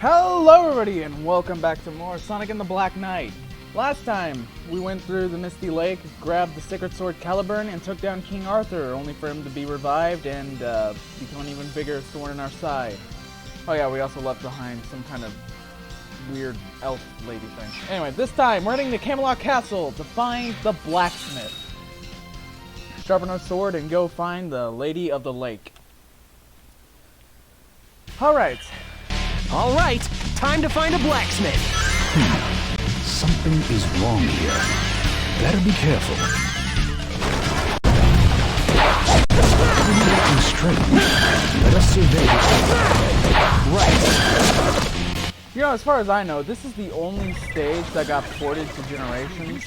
Hello everybody and welcome back to more Sonic and the Black Knight. Last time, we went through the Misty Lake, grabbed the Sacred Sword Caliburn, and took down King Arthur, only for him to be revived and become an even bigger thorn in our side. Oh yeah, we also left behind some kind of weird elf lady thing. Anyway, this time, we're heading to Camelot Castle to find the blacksmith. Sharpen our sword and go find the Lady of the Lake. Alright, time to find a blacksmith. Something is wrong here. Better be careful. Looking straight. Let us survey the area. right. You know, as far as I know, this is the only stage that got ported to Generations,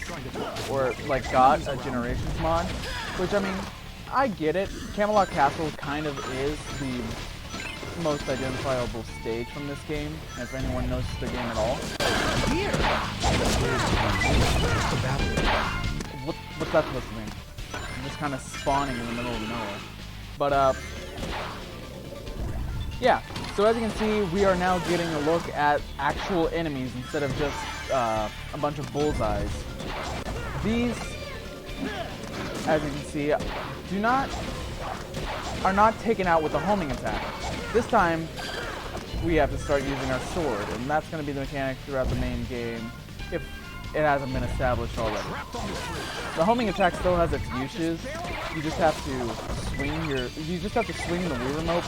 or like got a Generations mod, which I mean, I get it. Camelot Castle kind of is the most identifiable stage from this game, if anyone knows the game at all. What's that supposed to mean? I'm just kind of spawning in the middle of nowhere. But, yeah. So as you can see, we are now getting a look at actual enemies instead of just a bunch of bullseyes. These, as you can see, are not taken out with a homing attack. This time, we have to start using our sword, and that's going to be the mechanic throughout the main game, if it hasn't been established already. The homing attack still has its uses. You just have to swing the Wii Remote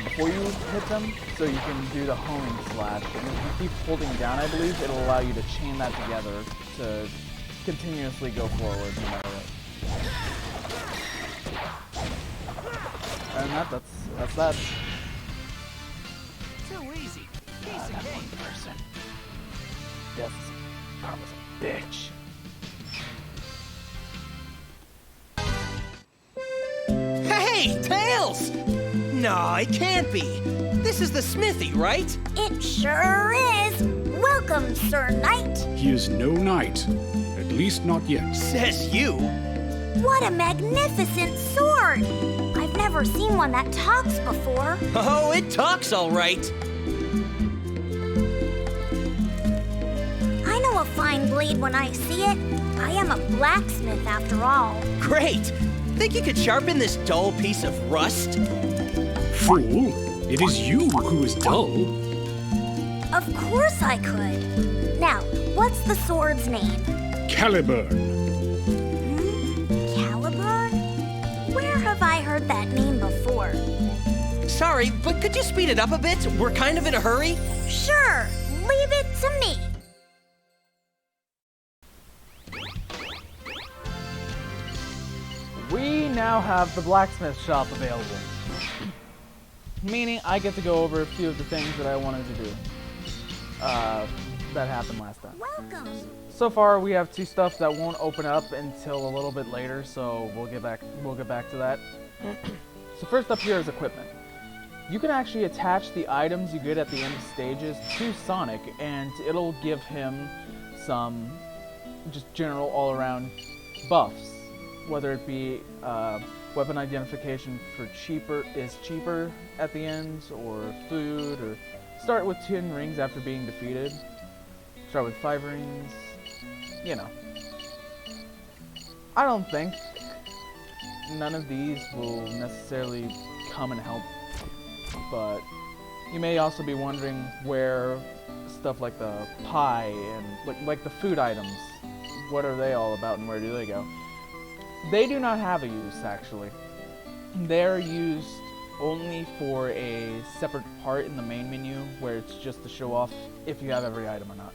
before you hit them, so you can do the homing slash. And if you keep holding down, I believe, it'll allow you to chain that together to continuously go forward no matter what. And that's that. Too easy. Piece of cake. Person. Yes, I was a bitch. Hey, Tails! No, it can't be. This is the smithy, right? It sure is. Welcome, Sir Knight. He is no knight. At least not yet. Says you. What a magnificent sword. I've never seen one that talks before. Oh, it talks all right. I know a fine blade when I see it. I am a blacksmith after all. Great. Think you could sharpen this dull piece of rust? Fool! It is you who is dull. Of course I could. Now, what's the sword's name? Caliburn. Caliburn? Where have I heard that name before? Sorry, but could you speed it up a bit? We're kind of in a hurry. Sure, leave it to me. We now have the blacksmith shop available. Meaning I get to go over a few of the things that I wanted to do. That happened last time. Welcome. So far we have two stuff that won't open up until a little bit later, so we'll get back to that. So first up here is equipment. You can actually attach the items you get at the end of stages to Sonic, and it'll give him some just general all-around buffs. Whether it be weapon identification for cheaper at the end, or food, or start with 10 rings after being defeated. Start with 5 rings, you know. I don't think none of these will necessarily come and help, but you may also be wondering where stuff like the pie and like the food items, what are they all about and where do they go? They do not have a use, actually. They're used only for a separate part in the main menu, where it's just to show off if you have every item or not.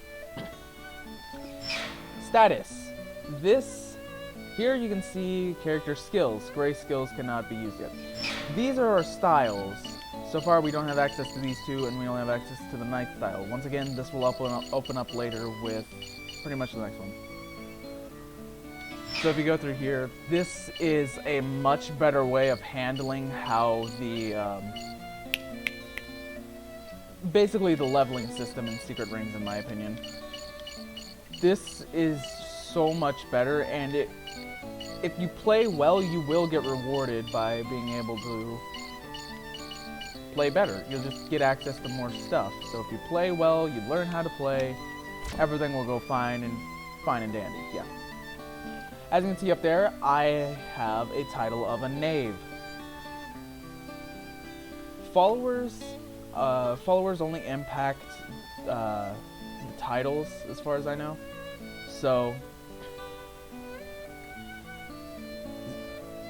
Status. Here you can see character skills. Gray skills cannot be used yet. These are our styles. So far we don't have access to these two, and we only have access to the Knight style. Once again, this will open up later with pretty much the next one. So if you go through here, this is a much better way of handling how the, basically the leveling system in Secret Rings, in my opinion. This is so much better, and if you play well, you will get rewarded by being able to play better. You'll just get access to more stuff. So if you play well, you learn how to play, everything will go fine and dandy. Yeah. As you can see up there, I have a title of a knave. Followers only impact the titles, as far as I know. So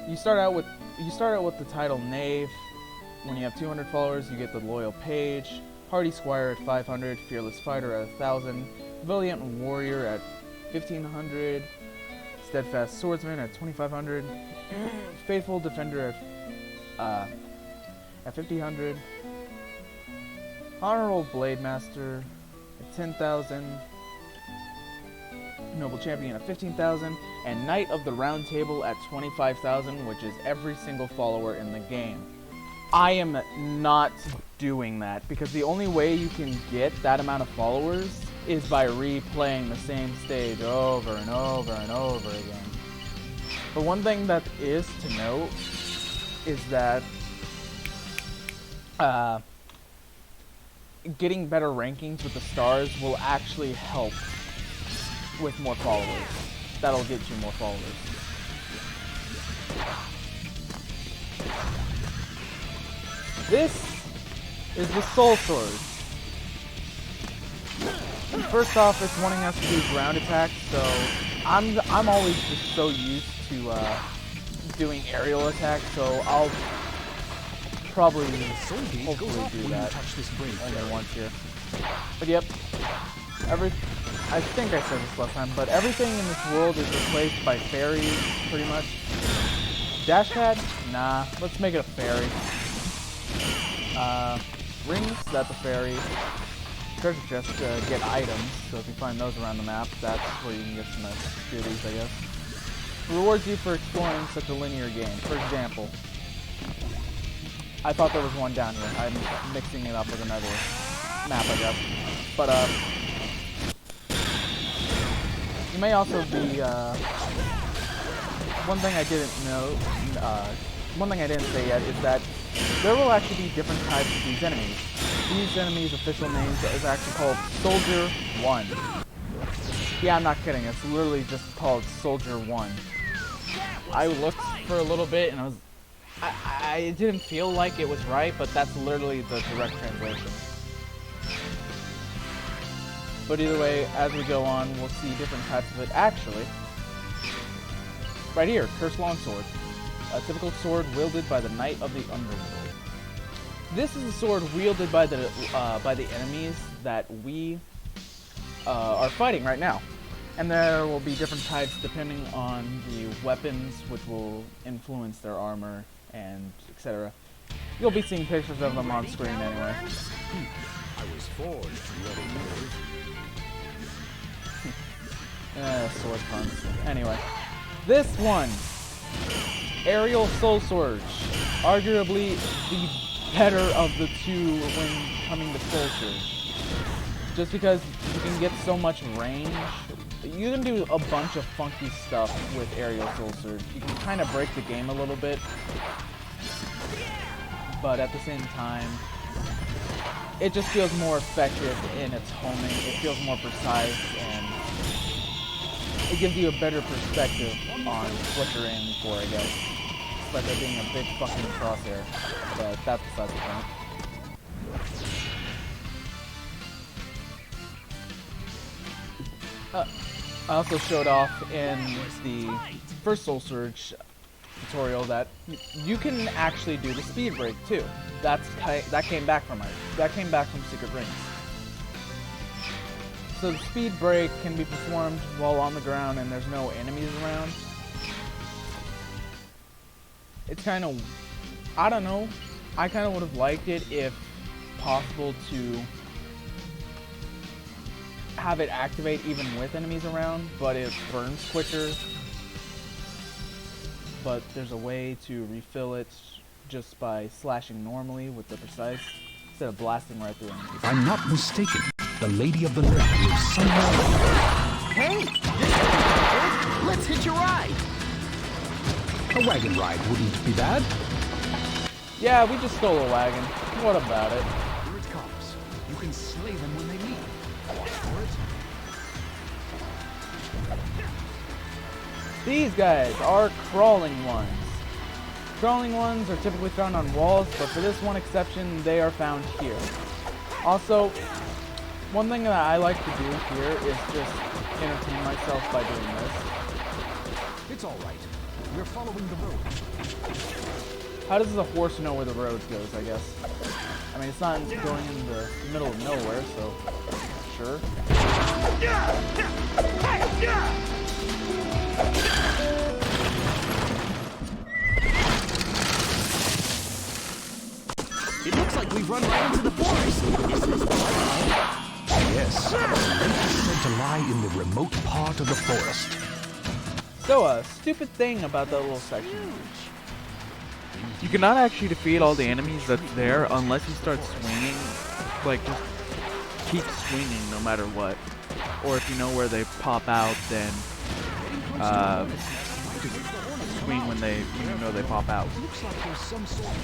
you start out with the title knave. When you have 200 followers, you get the loyal page, hardy squire at 500, fearless fighter at 1,000, valiant warrior at 1,500, steadfast swordsman at 2,500, faithful defender at 1,500, honorable blade master at 10,000, noble champion at 15,000, and knight of the round table at 25,000, which is every single follower in the game. I am not doing that because the only way you can get that amount of followers is by replaying the same stage over and over and over again. But one thing that is to note is that getting better rankings with the stars will actually help with more followers. That'll get you more followers. This is the Soul Sword. First off, it's wanting us to do ground attacks, so I'm always just so used to doing aerial attacks, so I'll probably hopefully do that only once here. But yep, I think I said this last time, but everything in this world is replaced by fairies, pretty much. Dash pad? Nah, let's make it a fairy. Rings, that's a fairy. Treasure chest to get items, so if you find those around the map, that's where you can get some goodies, I guess. Rewards you for exploring such a linear game. For example, I thought there was one down here. I'm mixing it up with another map, I guess. But, you may also be, one thing I didn't know, one thing I didn't say yet is that there will actually be different types of these enemies. These enemies' official name is actually called Soldier 1. Yeah, I'm not kidding. It's literally just called Soldier 1. I looked for a little bit and I didn't feel like it was right, but that's literally the direct translation. But either way, as we go on, we'll see different types of it. Actually, right here, Cursed Longsword. A typical sword wielded by the Knight of the Underworld. This is a sword wielded by the enemies that we are fighting right now. And there will be different types depending on the weapons, which will influence their armor and etc. You'll be seeing pictures of them on screen anyway. I was forged ready to sword puns. Anyway, this one, Aerial Soul Sword, arguably the better of the two when coming to Soul Sword. Just because you can get so much range, you can do a bunch of funky stuff with Aerial Soul Sword. You can kind of break the game a little bit, but at the same time, it just feels more effective in its homing. It feels more precise, and it gives you a better perspective on what you're aiming for, I guess. It's like there being a big fucking crosshair, but that's besides the point. I also showed off in the first Soul Surge tutorial that you can actually do the speed break too. That came back from Secret Rings. So the speed break can be performed while on the ground and there's no enemies around. It's kind of, I don't know, I kind of would have liked it if possible to have it activate even with enemies around, but it burns quicker. But there's a way to refill it just by slashing normally with the precise instead of blasting right through enemies. If I'm not mistaken, the Lady of the Lake lives somewhere. Hey, let's hitch a ride. A wagon ride wouldn't be bad. Yeah, we just stole a wagon. What about it? Here it comes. You can slay them when they leave. Watch for it. These guys are crawling ones. Crawling ones are typically found on walls, but for this one exception, they are found here. Also, one thing that I like to do here is just entertain myself by doing this. It's all right. We're following the road. How does a horse know where the road goes, I guess? I mean, it's not going in the middle of nowhere, so sure. It looks like we've run right into the forest. Is this the right? Yes. The lake is said to lie in the remote part of the forest. So, a stupid thing about that little section. You cannot actually defeat all the enemies that's there unless you start swinging. Like, just keep swinging no matter what. Or if you know where they pop out, then just swing when you know they pop out. Looks like there's some sort of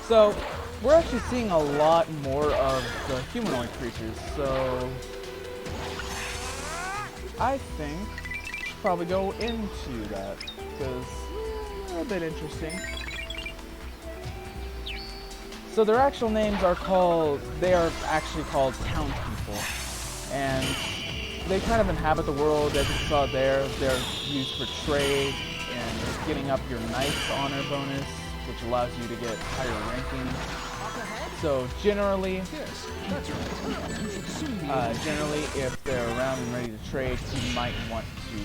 So, we're actually seeing a lot more of the humanoid creatures, so I think we should probably go into that, because they're a bit interesting. So their actual names are actually called townspeople, and they kind of inhabit the world as you saw there. They're used for trade and getting up your knight's honor bonus, which allows you to get higher ranking. So generally, if they're around and ready to trade, you might want to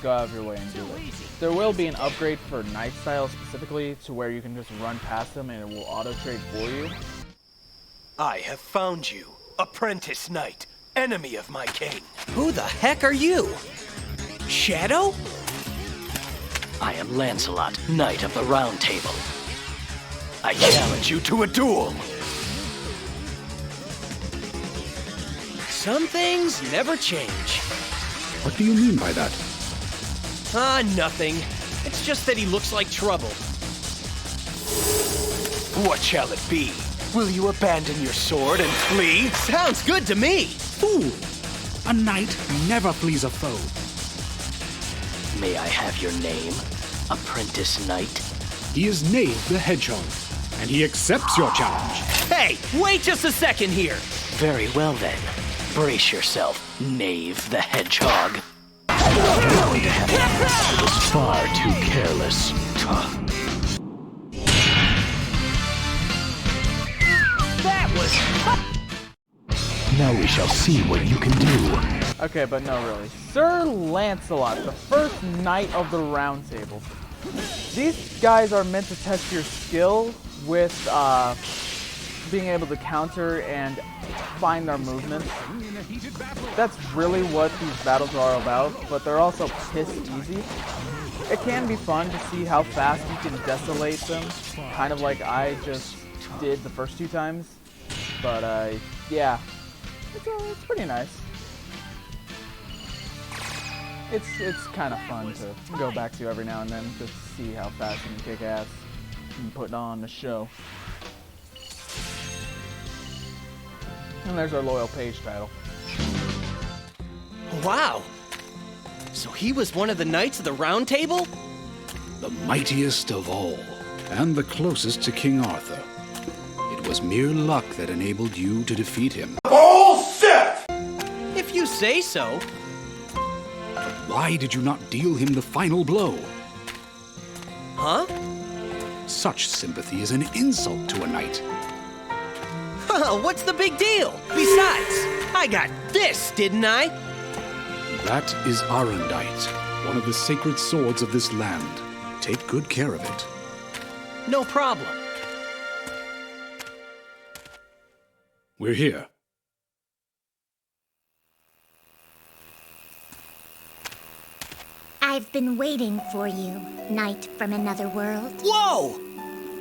go out of your way and do it. There will be an upgrade for knight style specifically to where you can just run past them and it will auto trade for you. I have found you, apprentice knight, enemy of my king. Who the heck are you? Shadow? I am Lancelot, Knight of the Round Table. I challenge you to a duel. Some things never change. What do you mean by that? Nothing. It's just that he looks like trouble. What shall it be? Will you abandon your sword and flee? Sounds good to me! Fool! A knight never flees a foe. May I have your name, Apprentice Knight? He is Nave the Hedgehog, and he accepts your challenge. Hey, wait just a second here! Very well then. Brace yourself, Knave the Hedgehog. You're going to have it was far too careless. That was... Now we shall see what you can do. Okay, but no, really. Sir Lancelot, the first knight of the Round Table. These guys are meant to test your skill with being able to counter and find their movements. That's really what these battles are all about, but they're also piss easy. It can be fun to see how fast you can desolate them, kind of like I just did the first 2 times. But yeah, it's pretty nice. It's kind of fun to go back to every now and then to see how fast you can kick ass and put on the show. And there's our loyal page title. Wow! So he was one of the Knights of the Round Table? The mightiest of all, and the closest to King Arthur. It was mere luck that enabled you to defeat him. If you say so. Why did you not deal him the final blow? Huh? Such sympathy is an insult to a knight. What's the big deal? Besides, I got this, didn't I? That is Arundite, one of the sacred swords of this land. Take good care of it. No problem. We're here. I've been waiting for you, knight from another world. Whoa!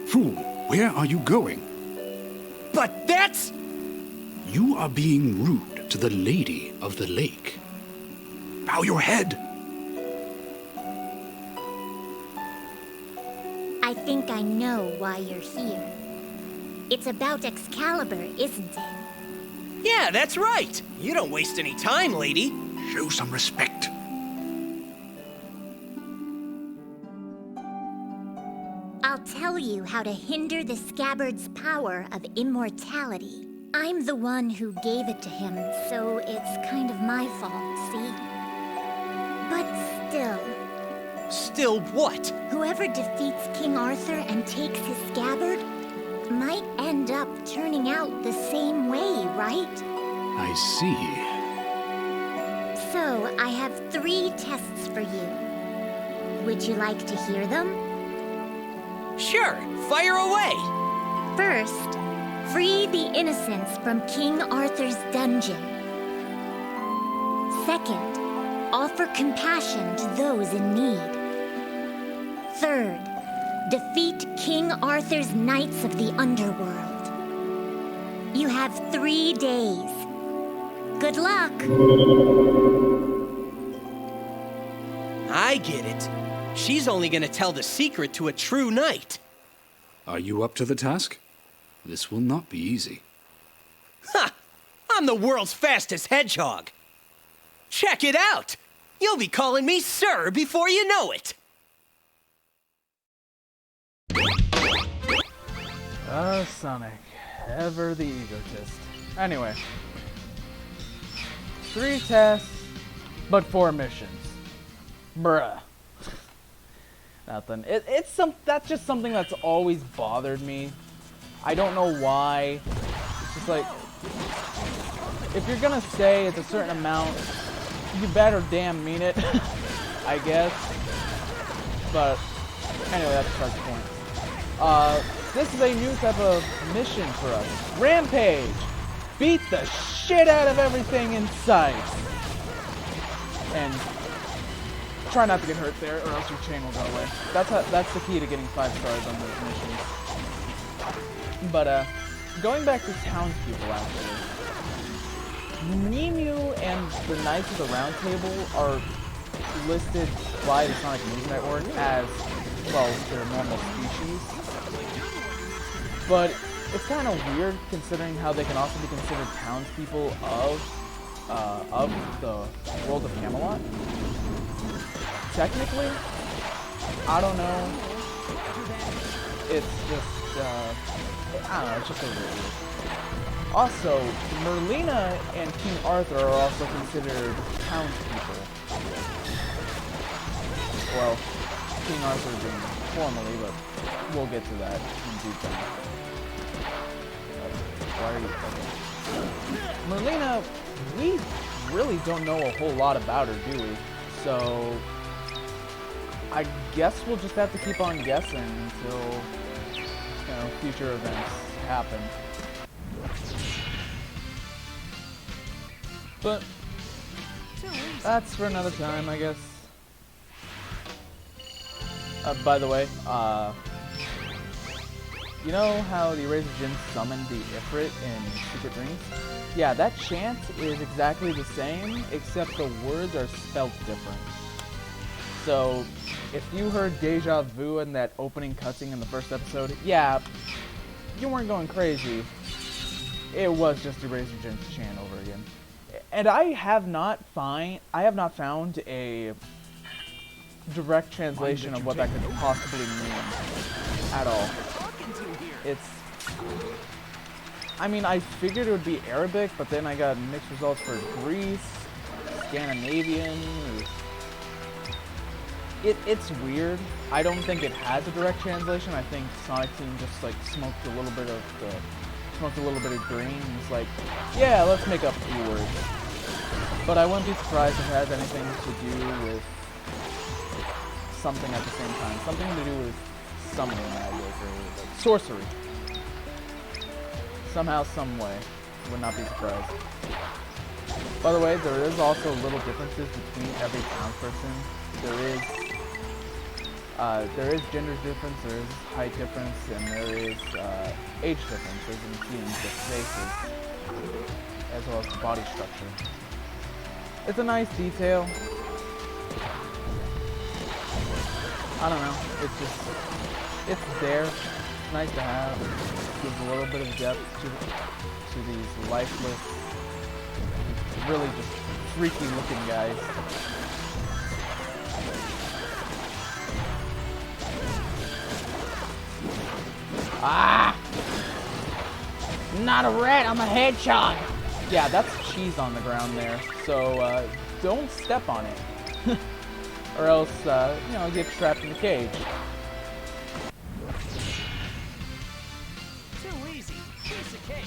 Fool, where are you going? But that's... You are being rude. to the Lady of the Lake. Bow your head. I think I know why you're here. It's about Excalibur, isn't it? Yeah, that's right. You don't waste any time, lady. Show some respect. I'll tell you how to hinder the scabbard's power of immortality. I'm the one who gave it to him, so it's kind of my fault, see? But still, Still what? whoever defeats King Arthur and takes his scabbard might end up turning out the same way, right? I see. So, I have 3 tests for you. Would you like to hear them? Sure, fire away. First, free the innocents from King Arthur's dungeon. Second, offer compassion to those in need. Third, defeat King Arthur's Knights of the Underworld. You have 3 days. Good luck! I get it. She's only gonna tell the secret to a true knight. Are you up to the task? This will not be easy. Ha! I'm the world's fastest hedgehog. Check it out. You'll be calling me sir before you know it. Sonic. Ever the egotist. Anyway. 3 tests, but 4 missions. Bruh. Nothing. That's just something that's always bothered me. I don't know why. It's just like, if you're gonna say it's a certain amount, you better damn mean it, I guess. But anyway, that's besides the point. This is a new type of mission for us. Rampage! Beat the shit out of everything in sight! And try not to get hurt there, or else your chain will go away. That's the key to getting 5 stars on those missions. But, going back to townspeople, actually. Nemu and the Knights of the Round Table are listed by the Sonic News Network as, well, their normal species. But it's kind of weird considering how they can also be considered townspeople of the world of Camelot. Technically, I don't know. It's just, I don't know, it's just a little weird. Also, Merlina and King Arthur are also considered townspeople. Well, King Arthur being formally, but we'll get to that in due time. Why are you okay. Merlina, we really don't know a whole lot about her, do we? So, I guess we'll just have to keep on guessing until, future events happen. But that's for another time, I guess. By the way, you know how the Eraser Djinn summoned the Ifrit in Secret Rings? Yeah, that chant is exactly the same, except the words are spelled different. So, if you heard Deja Vu in that opening cutscene in the first episode, yeah, you weren't going crazy. It was just Eraser Djinn's chant over again. And I have not found a direct translation of what that could possibly mean at all. I mean, I figured it would be Arabic, but then I got mixed results for Greece, Scandinavian. It's weird. I don't think it has a direct translation. I think Sonic Team just like smoked a little bit of green and was like, yeah, let's make up a few words. But I wouldn't be surprised if it has anything to do with something at the same time. Something to do with summoning magic or like sorcery. Somehow, some way. Would not be surprised. By the way, there is also little differences between every townsperson. There is gender difference, there is height difference, and there is age difference, as you can see in the faces. as well as the body structure. It's a nice detail. I don't know, it's there. It's nice to have. It gives a little bit of depth to these lifeless, really just freaky looking guys. Ah! Not a rat, I'm a hedgehog! Yeah, that's cheese on the ground there, so don't step on it. Or else, you know, get trapped in the cage. Too easy. Piece of cake.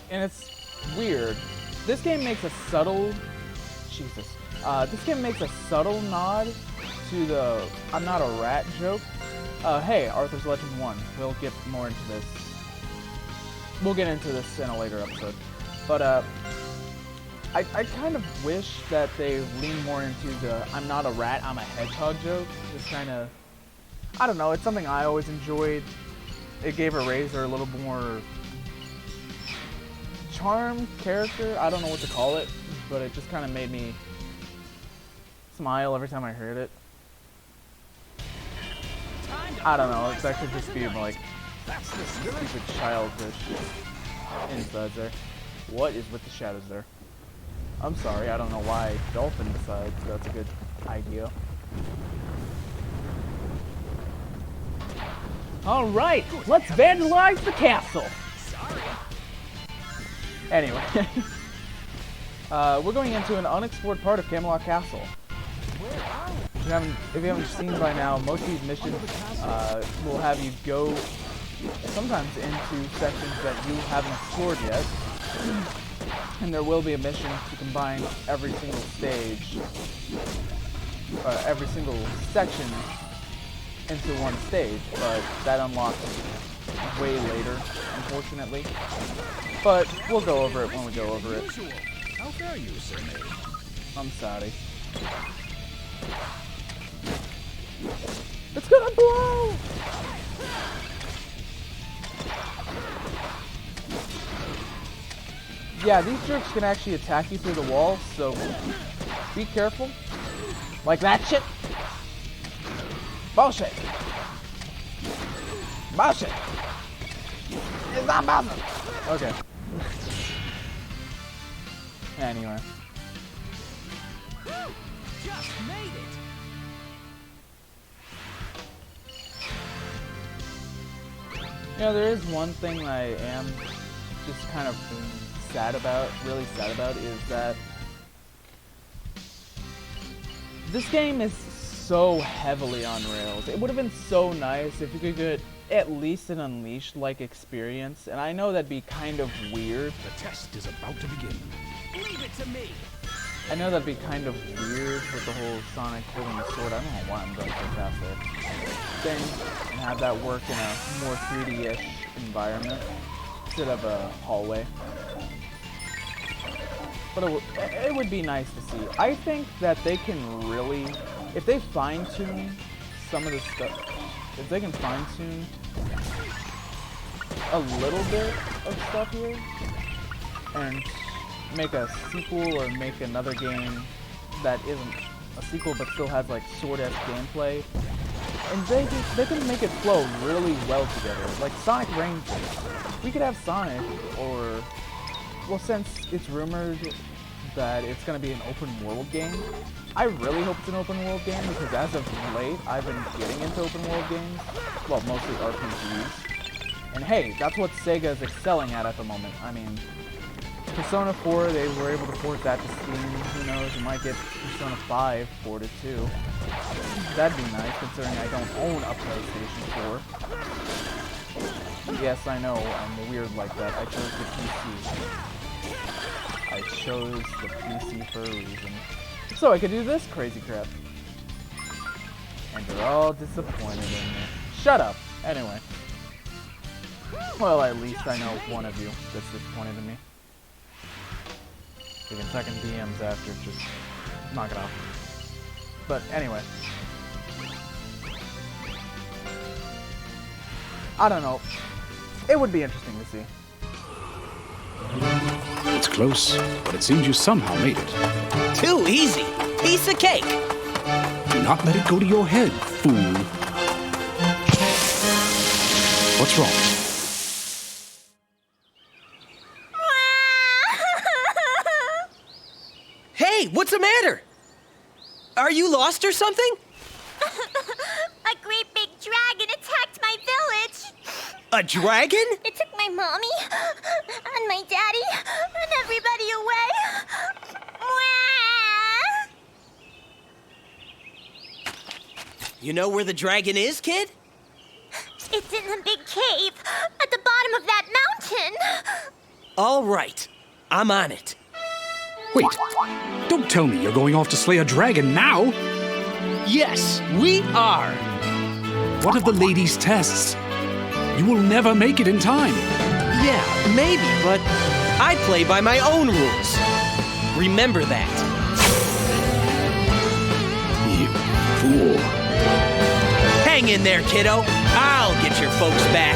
And it's weird. This game makes a subtle... Jesus. This game makes a subtle nod to the I'm not a rat joke. Hey, Arthur's Legend 1. We'll get more into this. We'll get into this in a later episode. But, I kind of wish that they lean more into the I'm not a rat, I'm a hedgehog joke. Just kind of... I don't know, it's something I always enjoyed. It gave Eraser a little more charm, character, I don't know what to call it, but it just kind of made me smile every time I heard it. I don't know, that could just be like stupid childish insides there. What is with the shadows there? I'm sorry, I don't know why dolphin decides that's a good idea. Alright, let's vandalize the castle! Anyway, we're going into an unexplored part of Camelot Castle. If you haven't seen by now, most of these missions will have you go sometimes into sections that you haven't explored yet. And there will be a mission to combine every single stage, every single section into one stage, but that unlocks way later, unfortunately. But we'll go over it when we go over it. How dare you, Sir May? I'm sorry. It's gonna blow! Yeah, these jerks can actually attack you through the walls, so be careful. Like that shit. Bullshit. Bullshit. It's not bullshit. Okay. Anyway. Just made it. You know, there is one thing I am just kind of sad about, really sad about, is that this game is so heavily on rails. It would have been so nice if you could get at least an Unleashed-like experience, and I know that'd be kind of weird. The test is about to begin. Leave it to me. I know that'd be kind of weird with the whole Sonic holding the sword. I don't know why I'm going so fast there. Thing, and have that work in a more 3D-ish environment instead of a hallway. But it would be nice to see. I think that they can really, if they fine-tune some of the stuff, if they can fine-tune a little bit of stuff here, and make a sequel or make another game that isn't a sequel but still has like sword-esque gameplay, and they can make it flow really well together. Like Sonic Rangers. We could have Sonic, or, well, since it's rumored that it's going to be an open world game, I really hope it's an open world game, because as of late, I've been getting into open world games. Well, mostly RPGs. And hey, that's what Sega is excelling at the moment. I mean, Persona 4, they were able to port that to Steam. Who knows, you might get Persona 5 ported too. That'd be nice, considering I don't own a PlayStation 4. Yes, I know, I'm weird like that. I chose the PC. I chose the PC for a reason. So I could do this crazy crap. And you're all disappointed in me. Shut up! Anyway. Well, at least I know one of you that's disappointed in me. Taking second DMs after, just knock it off. But anyway. I don't know. It would be interesting to see. It's close, but it seems you somehow made it. Too easy. Piece of cake. Do not let it go to your head, fool. What's wrong? Hey, what's the matter? Are you lost or something? A great big dragon attacked my village. A dragon? It took my mommy and my daddy and everybody away. You know where the dragon is, kid? It's in the big cave at the bottom of that mountain. All right. I'm on it. Wait, don't tell me you're going off to slay a dragon now! Yes, we are. What of the ladies' tests? You will never make it in time. Yeah, maybe, but I play by my own rules. Remember that. You fool. Hang in there, kiddo. I'll get your folks back.